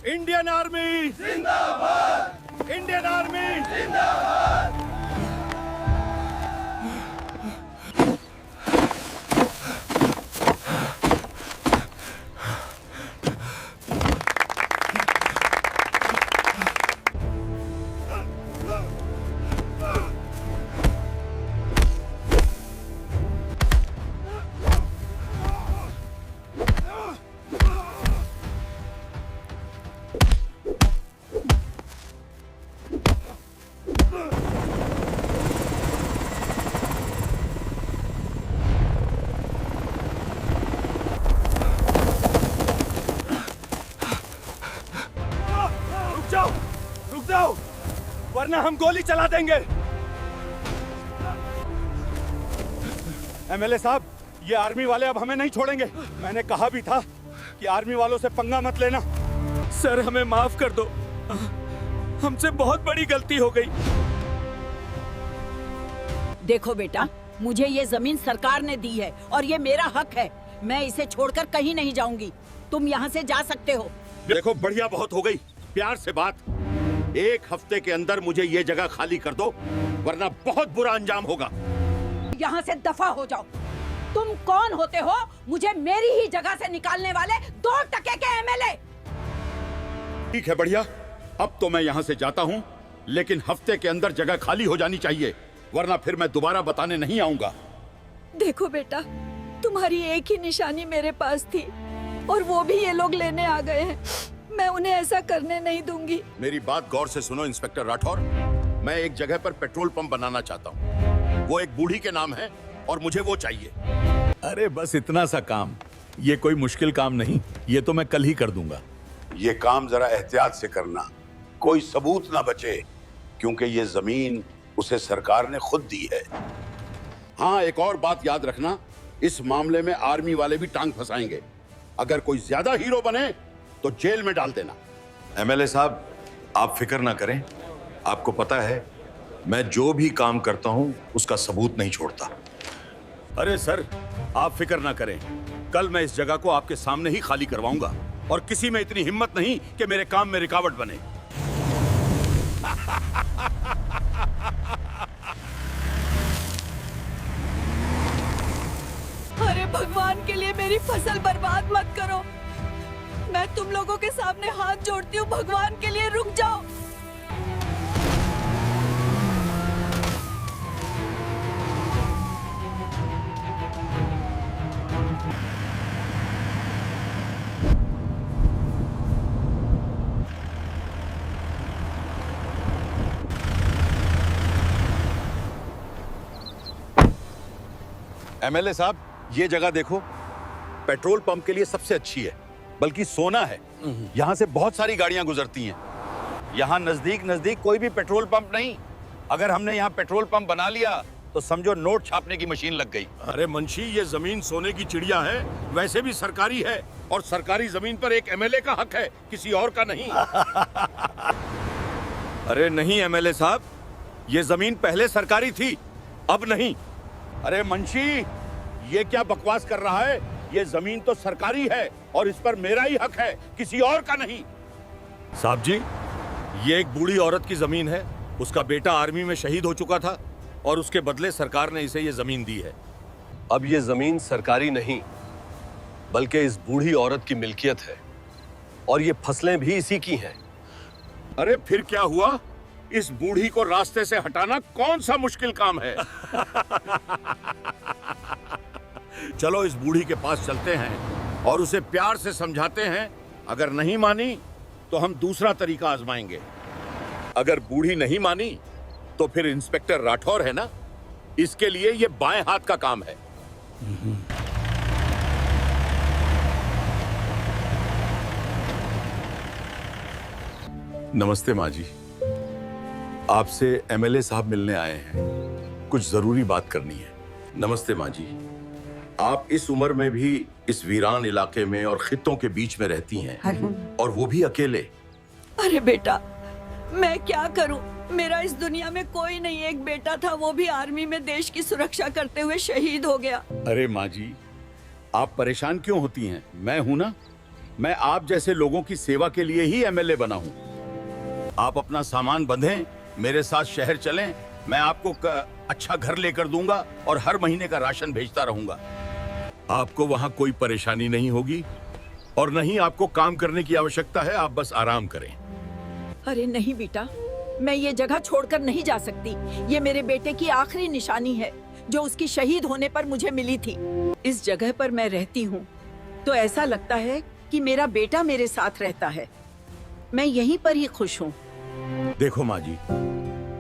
Indian army जिंदाबाद! Indian army जिंदाबाद! रुक जाओ, वरना हम गोली चला देंगे। एमएलए साहब, ये आर्मी वाले अब हमें नहीं छोड़ेंगे। मैंने कहा भी था कि आर्मी वालों से पंगा मत लेना। सर, हमें माफ कर दो, हमसे बहुत बड़ी गलती हो गई। देखो बेटा, मुझे ये जमीन सरकार ने दी है और ये मेरा हक है। मैं इसे छोड़कर कहीं नहीं जाऊंगी। तुम यहाँ से जा सकते हो। देखो, बढ़िया बहुत हो गई, प्यार से बात। एक हफ्ते के अंदर मुझे ये जगह खाली कर दो, वरना बहुत बुरा अंजाम होगा। यहाँ से दफा हो जाओ। तुम कौन होते हो मुझे मेरी ही जगह से निकालने वाले 2 टके के एमएलए? ठीक है, बढ़िया। अब तो मैं यहाँ से जाता हूँ, लेकिन हफ्ते के अंदर जगह खाली हो जानी चाहिए, वरना फिर मैं दोबारा बताने नहीं आऊंगा। देखो बेटा, तुम्हारी एक ही निशानी मेरे पास थी और वो भी ये लोग लेने आ गए हैं। मैं उन्हें ऐसा करने नहीं दूंगी। मेरी बात गौर से सुनो इंस्पेक्टर राठौर। मैं एक जगह पर पेट्रोल पंप बनाना चाहता हूँ। वो एक बूढ़ी के नाम है और मुझे वो चाहिए। अरे बस इतना सा काम, ये कोई मुश्किल काम नहीं, ये तो मैं कल ही कर दूंगा। ये काम जरा एहतियात से करना, कोई सबूत ना बचे, क्योंकि ये जमीन उसे सरकार ने खुद दी है। हाँ, एक और बात याद रखना, इस मामले में आर्मी वाले भी टांग फंसाएंगे। अगर कोई ज्यादा हीरो बने तो जेल में डाल देना। एमएलए साहब, आप फिक्र ना करें। आपको पता है, मैं जो भी काम करता हूं उसका सबूत नहीं छोड़ता। अरे सर, आप फिक्र ना करें, कल मैं इस जगह को आपके सामने ही खाली करवाऊंगा और किसी में इतनी हिम्मत नहीं कि मेरे काम में रुकावट बने। अरे भगवान के लिए मेरी फसल बर्बाद मत करो। मैं तुम लोगों के सामने हाथ जोड़ती हूँ, भगवान के लिए रुक जाओ। एमएलए साहब, ये जगह देखो, पेट्रोल पंप के लिए सबसे अच्छी है, बल्कि सोना है। यहाँ से बहुत सारी गाड़ियां गुजरती हैं। यहाँ नजदीक नजदीक कोई भी पेट्रोल पंप नहीं। अगर हमने यहाँ पेट्रोल पंप बना लिया तो समझो नोट छापने की मशीन लग गई। अरे मुंशी, ये जमीन सोने की चिड़िया है, वैसे भी सरकारी है, और सरकारी जमीन पर एक एमएलए का हक है, किसी और का नहीं। अरे नहीं एमएलए साहब, ये जमीन पहले सरकारी थी, अब नहीं। अरे मुंशी, ये क्या बकवास कर रहा है? ये जमीन तो सरकारी है और इस पर मेरा ही हक है, किसी और का नहीं। साहब जी, ये एक बूढ़ी औरत की जमीन है। उसका बेटा आर्मी में शहीद हो चुका था और उसके बदले सरकार ने इसे ये जमीन दी है। अब ये जमीन सरकारी नहीं, बल्कि इस बूढ़ी औरत की मिल्कियत है और ये फसलें भी इसी की हैं। अरे फिर क्या हुआ? इस बूढ़ी को रास्ते से हटाना कौन सा मुश्किल काम है? चलो इस बूढ़ी के पास चलते हैं और उसे प्यार से समझाते हैं। अगर नहीं मानी तो हम दूसरा तरीका आजमाएंगे। अगर बूढ़ी नहीं मानी तो फिर इंस्पेक्टर राठौर है ना, इसके लिए ये बाएं हाथ का काम है। नमस्ते माँ जी, आपसे एमएलए साहब मिलने आए हैं, कुछ जरूरी बात करनी है। नमस्ते माँ जी, आप इस उम्र में भी इस वीरान इलाके में और खित्तों के बीच में रहती हैं, और वो भी अकेले। अरे बेटा, मैं क्या करूं? मेरा इस दुनिया में कोई नहीं। एक बेटा था, वो भी आर्मी में देश की सुरक्षा करते हुए शहीद हो गया। अरे माँ जी, आप परेशान क्यों होती हैं? मैं हूं ना। मैं आप जैसे लोगों की सेवा के लिए ही एमएलए बना हूं। आप अपना सामान बंधें, मेरे साथ शहर चलें, मैं आपको अच्छा घर लेकर दूंगा और हर महीने का राशन भेजता रहूंगा। आपको वहां कोई परेशानी नहीं होगी और नहीं आपको काम करने की आवश्यकता है, आप बस आराम करें। अरे नहीं बेटा, मैं ये जगह छोड़कर नहीं जा सकती। ये मेरे बेटे की आखिरी निशानी है जो उसकी शहीद होने पर मुझे मिली थी। इस जगह पर मैं रहती हूँ तो ऐसा लगता है कि मेरा बेटा मेरे साथ रहता है। मैं यहीं पर ही खुश हूँ। देखो माँ जी,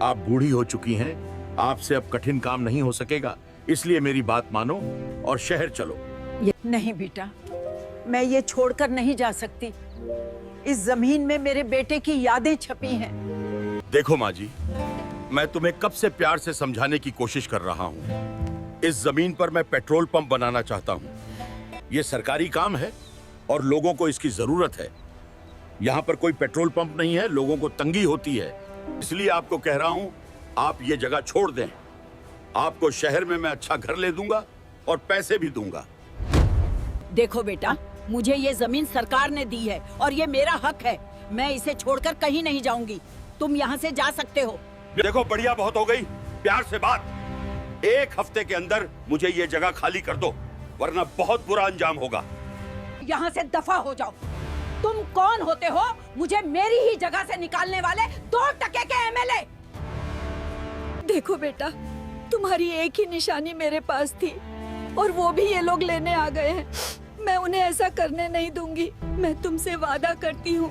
आप बूढ़ी हो चुकी हैं, आपसे अब कठिन काम नहीं हो सकेगा, इसलिए मेरी बात मानो और शहर चलो। नहीं बेटा, मैं ये छोड़कर नहीं जा सकती। इस जमीन में मेरे बेटे की यादें छपी हैं। देखो माँ जी, मैं तुम्हें कब से प्यार से समझाने की कोशिश कर रहा हूँ। इस जमीन पर मैं पेट्रोल पंप बनाना चाहता हूँ। ये सरकारी काम है और लोगों को इसकी जरूरत है। यहाँ पर कोई पेट्रोल पंप नहीं है, लोगों को तंगी होती है, इसलिए आपको कह रहा हूँ आप ये जगह छोड़ दें। आपको शहर में मैं अच्छा घर ले दूंगा और पैसे भी दूंगा। देखो बेटा, मुझे ये जमीन सरकार ने दी है और ये मेरा हक है। मैं इसे छोड़कर कहीं नहीं जाऊंगी। तुम यहाँ से जा सकते हो। देखो बढ़िया, बहुत हो गई प्यार से बात। 1 हफ्ते के अंदर मुझे ये जगह खाली कर दो, वरना बहुत बुरा अंजाम होगा। यहाँ से दफा हो जाओ। तुम कौन होते हो मुझे मेरी ही जगह से निकालने वाले 2 टके के एमएलए? देखो बेटा, तुम्हारी एक ही निशानी मेरे पास थी और वो भी ये लोग लेने आ गए हैं। मैं उन्हें ऐसा करने नहीं दूंगी। मैं तुमसे वादा करती हूँ,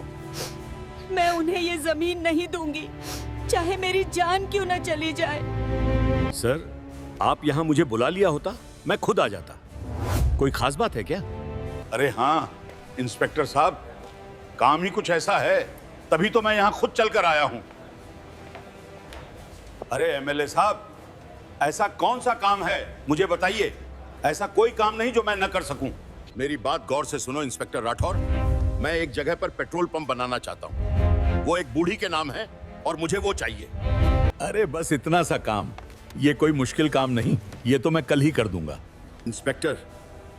मैं उन्हें ये जमीन नहीं दूंगी, चाहे मेरी जान क्यों न चली जाए। सर, आप यहाँ मुझे बुला लिया होता, मैं खुद आ जाता। कोई खास बात है क्या? अरे हाँ इंस्पेक्टर साहब, काम ही कुछ ऐसा है, तभी तो मैं यहाँ खुद चलकर आया हूँ। अरे एमएलए साहब, ऐसा कौन सा काम है मुझे बताइए। ऐसा कोई काम नहीं जो मैं न कर सकूं। मेरी बात गौर से सुनो इंस्पेक्टर राठौर, मैं एक जगह पर पेट्रोल पंप बनाना चाहता हूं। वो एक बूढ़ी के नाम है और मुझे वो चाहिए। अरे बस इतना सा काम, ये कोई मुश्किल काम नहीं, ये तो मैं कल ही कर दूंगा। इंस्पेक्टर,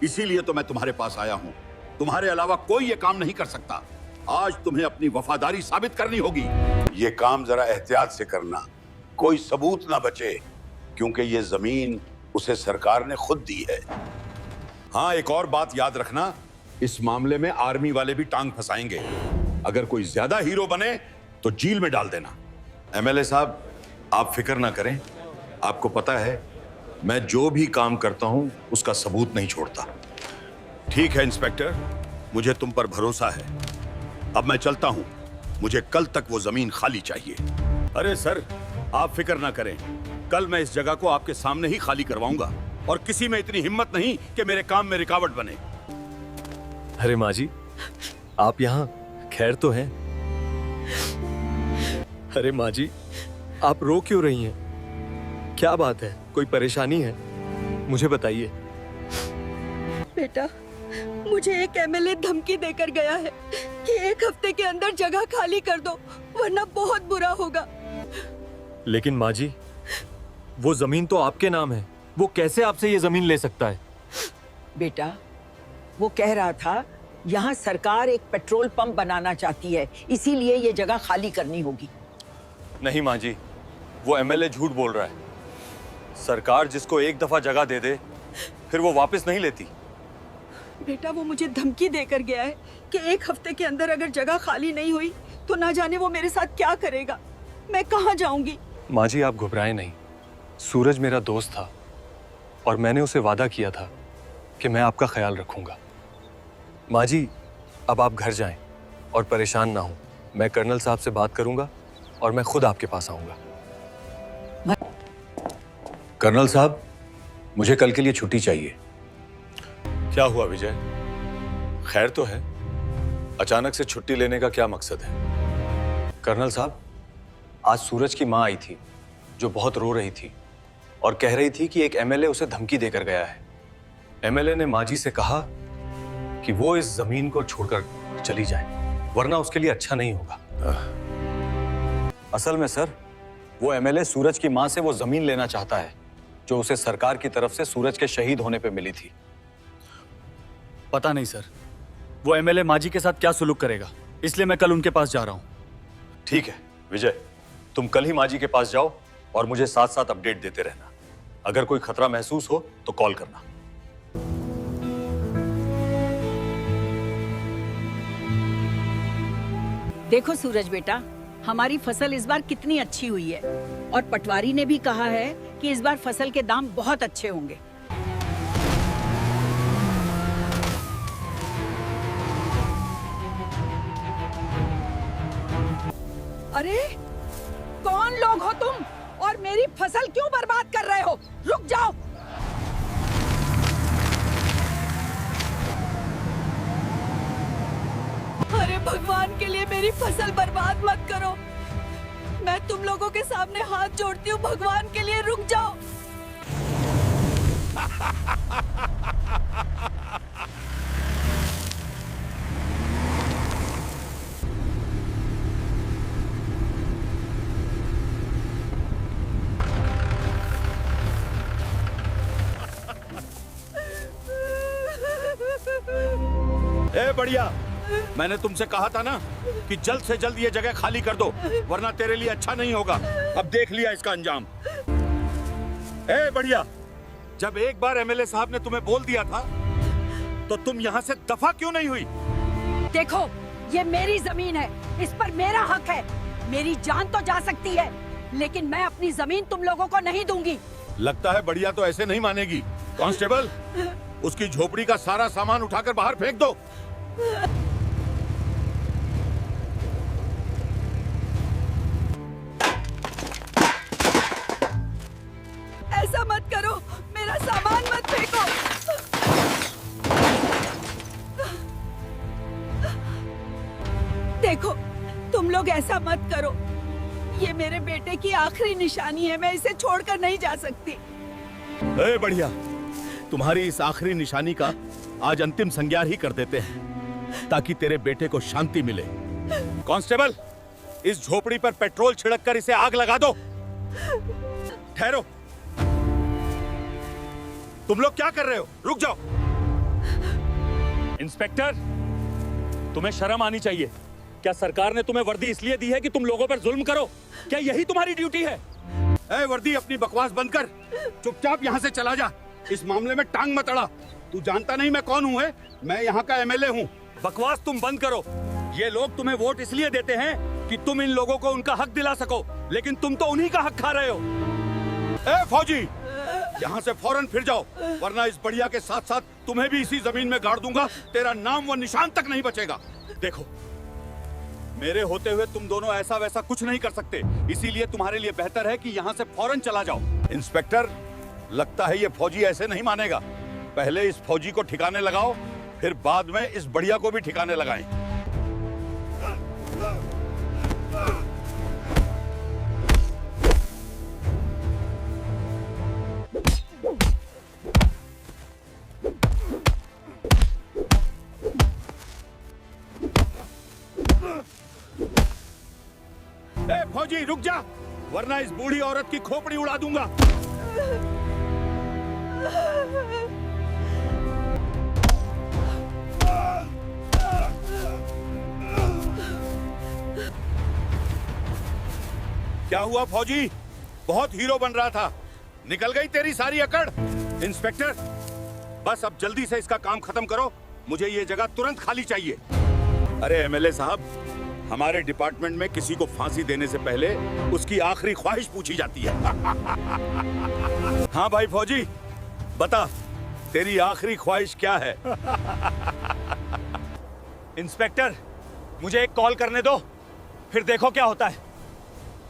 इसीलिए तो मैं तुम्हारे पास आया हूं। तुम्हारे अलावा कोई ये काम नहीं कर सकता। आज तुम्हें अपनी वफादारी साबित करनी होगी। ये काम जरा एहतियात से करना, कोई सबूत ना बचे, क्योंकि ये जमीन उसे सरकार ने खुद दी है। हाँ, एक और बात याद रखना, इस मामले में आर्मी वाले भी टांग फंसाएंगे। अगर कोई ज्यादा हीरो बने तो जेल में डाल देना। एमएलए साहब, आप फिक्र ना करें। आपको पता है मैं जो भी काम करता हूं उसका सबूत नहीं छोड़ता। ठीक है इंस्पेक्टर, मुझे तुम पर भरोसा है। अब मैं चलता हूं, मुझे कल तक वो जमीन खाली चाहिए। अरे सर, आप फिक्र ना करें, कल मैं इस जगह को आपके सामने ही खाली करवाऊंगा और किसी में इतनी हिम्मत नहीं कि मेरे काम में रुकावट बने। अरे माँ जी, आप यहाँ खैर तो हैं? अरे माँ जी, आप रो क्यों रही हैं? क्या बात है, कोई परेशानी है? मुझे बताइए। बेटा, मुझे एक एमएलए धमकी देकर गया है कि 1 हफ्ते के अंदर जगह खाली कर दो, वरना बहुत बुरा होगा। लेकिन माँ जी, वो जमीन तो आपके नाम है, वो कैसे आपसे ये जमीन ले सकता है? बेटा, वो कह रहा था यहाँ सरकार एक पेट्रोल पंप बनाना चाहती है, इसीलिए ये जगह खाली करनी होगी। नहीं माँ जी, वो एमएलए झूठ बोल रहा है। सरकार जिसको एक दफा जगह दे दे, फिर वो वापस नहीं लेती। बेटा, वो मुझे धमकी देकर गया है कि 1 हफ्ते के अंदर अगर जगह खाली नहीं हुई तो ना जाने वो मेरे साथ क्या करेगा। मैं कहाँ जाऊंगी? माँ जी, आप घबराएं नहीं। सूरज मेरा दोस्त था और मैंने उसे वादा किया था कि मैं आपका ख्याल रखूंगा। माँ जी, अब आप घर जाएं और परेशान ना हो। मैं कर्नल साहब से बात करूंगा और मैं खुद आपके पास आऊंगा। कर्नल साहब, मुझे कल के लिए छुट्टी चाहिए। क्या हुआ विजय? खैर तो है? अचानक से छुट्टी लेने का क्या मकसद है? कर्नल साहब, आज सूरज की माँ आई थी जो बहुत रो रही थी और कह रही थी कि एक एमएलए उसे धमकी देकर गया है। एमएलए ने माँ जी से कहा कि वो इस जमीन को छोड़कर चली जाए, वरना उसके लिए अच्छा नहीं होगा। असल में सर, वो एमएलए सूरज की माँ से वो जमीन लेना चाहता है जो उसे सरकार की तरफ से सूरज के शहीद होने पे मिली थी। पता नहीं सर, वो एमएलए माजी के साथ क्या सुलूक करेगा, इसलिए मैं कल उनके पास जा रहा हूँ। ठीक है विजय, तुम कल ही माजी के पास जाओ और मुझे साथ साथ अपडेट देते रहना। अगर कोई खतरा महसूस हो तो कॉल करना। देखो सूरज बेटा, हमारी फसल इस बार कितनी अच्छी हुई है और पटवारी ने भी कहा है कि इस बार फसल के दाम बहुत अच्छे होंगे। अरे कौन लोग हो तुम और मेरी फसल क्यों बर्बाद कर रहे हो? रुक जाओ। अरे भगवान के लिए मेरी फसल बर्बाद मत करो। मैं तुम लोगों के सामने हाथ जोड़ती हूँ, भगवान के लिए रुक जाओ। ए बढ़िया, मैंने तुमसे कहा था ना कि जल्द से जल्द ये जगह खाली कर दो, वरना तेरे लिए अच्छा नहीं होगा। अब देख लिया इसका अंजाम। ए बढ़िया, जब एक बार एमएलए साहब ने तुम्हें बोल दिया था तो तुम यहाँ से दफा क्यों नहीं हुई? देखो, ये मेरी जमीन है, इस पर मेरा हक है। मेरी जान तो जा सकती है, लेकिन मैं अपनी जमीन तुम लोगों को नहीं दूंगी। लगता है बढ़िया तो ऐसे नहीं मानेगी। कांस्टेबल, उसकी झोपड़ी का सारा सामान उठाकर बाहर फेंक दो। ऐसा मत करो, मेरा सामान मत फेंको। देखो, तुम लोग ऐसा मत करो। ये मेरे बेटे की आखिरी निशानी है, मैं इसे छोड़कर नहीं जा सकती। ए बढ़िया, तुम्हारी इस आखिरी निशानी का आज अंतिम संज्ञान ही कर देते हैं ताकि तेरे बेटे को शांति मिले। कांस्टेबल, इस झोपड़ी पर पेट्रोल छिड़क कर इसे आग लगा दो। ठहरो, तुम लोग क्या कर रहे हो? रुक जाओ। इंस्पेक्टर, तुम्हें शर्म आनी चाहिए। क्या सरकार ने तुम्हें वर्दी इसलिए दी है कि तुम लोगों पर जुल्म करो? क्या यही तुम्हारी ड्यूटी है? ए वर्दी, अपनी बकवास बंद कर, चुपचाप यहाँ से चला जा। इस मामले में टांग मत अड़ा। तू जानता नहीं मैं कौन हूँ? मैं यहाँ का एमएलए हूँ। बकवास तुम बंद करो। ये लोग तुम्हें वोट इसलिए देते हैं कि तुम इन लोगों को उनका हक दिला सको, लेकिन तुम तो उन्हीं का हक खा रहे हो। ए फौजी, यहाँ से फौरन फिर जाओ, वरना इस बढ़िया के साथ साथ तुम्हें भी इसी जमीन में गाड़ दूंगा। तेरा नाम व निशान तक नहीं बचेगा। देखो, मेरे होते हुए तुम दोनों ऐसा वैसा कुछ नहीं कर सकते, इसीलिए तुम्हारे लिए बेहतर है कि यहाँ से फौरन चला जाओ। इंस्पेक्टर, लगता है ये फौजी ऐसे नहीं मानेगा। पहले इस फौजी को ठिकाने लगाओ, फिर बाद में इस बढ़िया को भी ठिकाने लगाएं। ए फौजी, रुक जा, वरना इस बूढ़ी औरत की खोपड़ी उड़ा दूंगा। क्या हुआ फौजी? बहुत हीरो बन रहा था, निकल गई तेरी सारी अकड़। इंस्पेक्टर, बस अब जल्दी से इसका काम खत्म करो, मुझे ये जगह तुरंत खाली चाहिए। अरे एमएलए साहब, हमारे डिपार्टमेंट में किसी को फांसी देने से पहले उसकी आखिरी ख्वाहिश पूछी जाती है। हाँ भाई फौजी, बता, तेरी आखिरी ख्वाहिश क्या है? इंस्पेक्टर, मुझे एक कॉल करने दो, फिर देखो क्या होता है।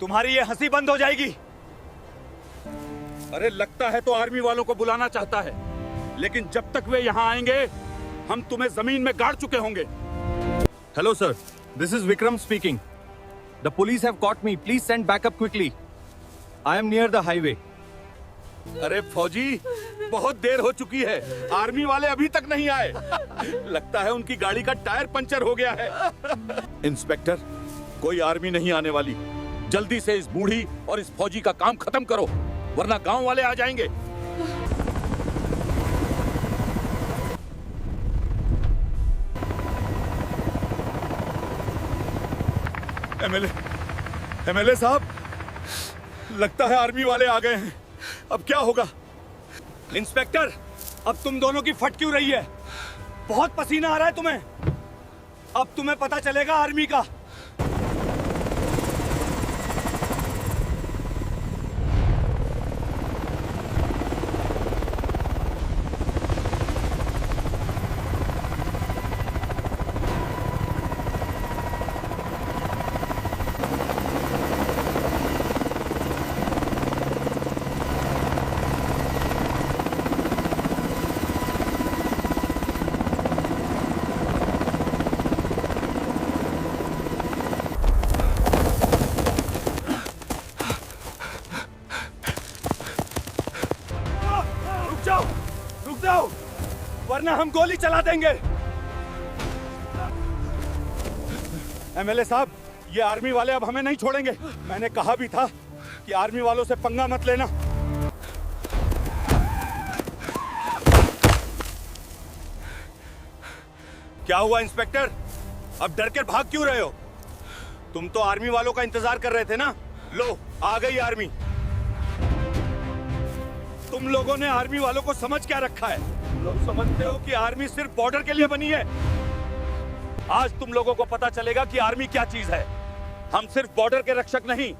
तुम्हारी ये हंसी बंद हो जाएगी। अरे लगता है तो आर्मी वालों को बुलाना चाहता है, लेकिन जब तक वे यहाँ आएंगे हम तुम्हें जमीन में गाड़ चुके होंगे। Hello sir, this is Vikram speaking. The police have caught me. Please send backup quickly. I am near the highway. अरे फौजी, बहुत देर हो चुकी है, आर्मी वाले अभी तक नहीं आए। लगता है उनकी गाड़ी का टायर पंचर हो गया है। इंस्पेक्टर, कोई आर्मी नहीं आने वाली। जल्दी से इस बूढ़ी और इस फौजी का काम खत्म करो, वरना गांव वाले आ जाएंगे। एमएलए साहब, लगता है आर्मी वाले आ गए हैं। अब क्या होगा? इंस्पेक्टर, अब तुम दोनों की फट क्यों रही है? बहुत पसीना आ रहा है तुम्हें। अब तुम्हें पता चलेगा आर्मी का। रुक जाओ, वरना हम गोली चला देंगे। एमएलए साहब, ये आर्मी वाले अब हमें नहीं छोड़ेंगे। मैंने कहा भी था कि आर्मी वालों से पंगा मत लेना। क्या हुआ इंस्पेक्टर? अब डर कर भाग क्यों रहे हो? तुम तो आर्मी वालों का इंतजार कर रहे थे ना? लो, आ गई आर्मी। तुम लोगों ने आर्मी वालों को समझ क्या रखा है? तुम लोग समझते हो कि आर्मी सिर्फ बॉर्डर के लिए बनी है? आज तुम लोगों को पता चलेगा कि आर्मी क्या चीज है। हम सिर्फ बॉर्डर के रक्षक नहीं,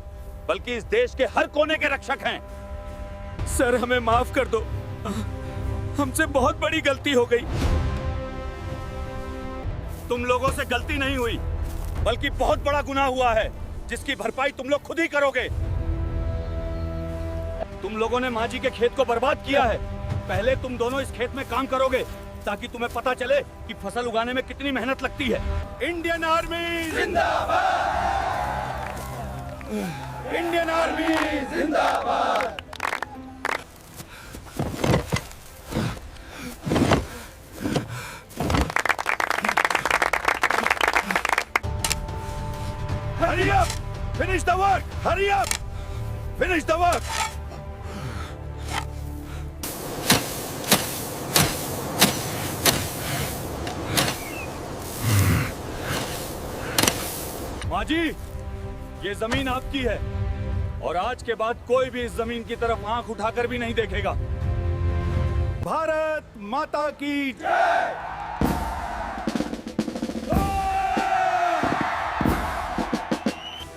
बल्कि इस देश के हर कोने के रक्षक हैं। सर, हमें माफ कर दो, हमसे बहुत बड़ी गलती हो गई। तुम लोगों से गलती नहीं हुई, बल्कि बहुत बड़ा गुनाह हुआ है, जिसकी भरपाई तुम लोग खुद ही करोगे। तुम लोगों ने माँ जी के खेत को बर्बाद किया है। पहले तुम दोनों इस खेत में काम करोगे, ताकि तुम्हें पता चले कि फसल उगाने में कितनी मेहनत लगती है। इंडियन आर्मी जिंदाबाद! इंडियन आर्मी जिंदाबाद! Hurry up! Finish the work! Hurry up! Finish the work! माँ जी, ये जमीन आपकी है और आज के बाद कोई भी इस जमीन की तरफ आंख उठाकर भी नहीं देखेगा। भारत माता की जय!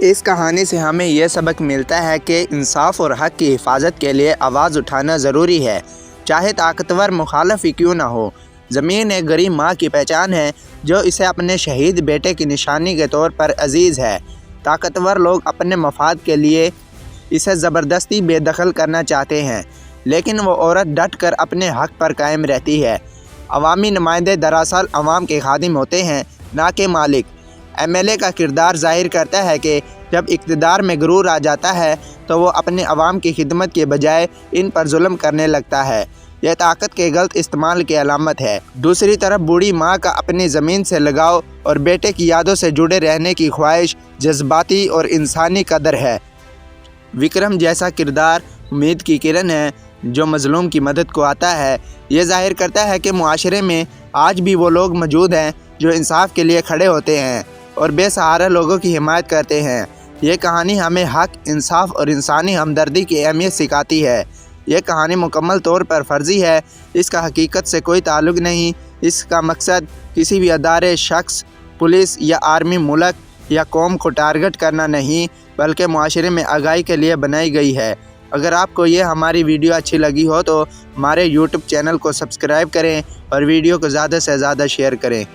इस कहानी से हमें यह सबक मिलता है कि इंसाफ और हक़ की हिफाजत के लिए आवाज़ उठाना ज़रूरी है, चाहे ताकतवर मुखालफ ही क्यों ना हो। ज़मीन एक गरीब माँ की पहचान है जो इसे अपने शहीद बेटे की निशानी के तौर पर अजीज़ है। ताकतवर लोग अपने मफाद के लिए इसे ज़बरदस्ती बेदखल करना चाहते हैं, लेकिन वो औरत डट कर अपने हक़ पर कायम रहती है। अवामी नुमाइंदे दरअसल अवाम के खादिम होते हैं, ना कि मालिक। एमएलए का किरदार ज़ाहिर करता है कि जब इक़्तिदार में गुरूर आ जाता है तो वो अपने अवाम की खिदमत के बजाय इन पर जुल्म करने लगता है। यह ताकत के गलत इस्तेमाल की अलामत है। दूसरी तरफ बूढ़ी माँ का अपनी ज़मीन से लगाव और बेटे की यादों से जुड़े रहने की ख्वाहिश जज्बाती और इंसानी कदर है। विक्रम जैसा किरदार उम्मीद की किरण है जो मज़लूम की मदद को आता है। ये ज़ाहिर करता है कि मुआशरे में आज भी वो लोग मौजूद हैं जो इंसाफ के लिए खड़े होते हैं और बेसहारा लोगों की हिमायत करते हैं। ये कहानी हमें हक़, इंसाफ और इंसानी हमदर्दी की अहमियत सिखाती है। यह कहानी मुकम्मल तौर पर फ़र्ज़ी है, इसका हकीकत से कोई ताल्लुक़ नहीं। इसका मकसद किसी भी अदारे, शख्स, पुलिस या आर्मी, मुल्क या कौम को टारगेट करना नहीं, बल्कि मुआशरे में आगाही के लिए बनाई गई है। अगर आपको ये हमारी वीडियो अच्छी लगी हो तो हमारे YouTube चैनल को सब्सक्राइब करें और वीडियो को ज़्यादा से ज़्यादा शेयर करें।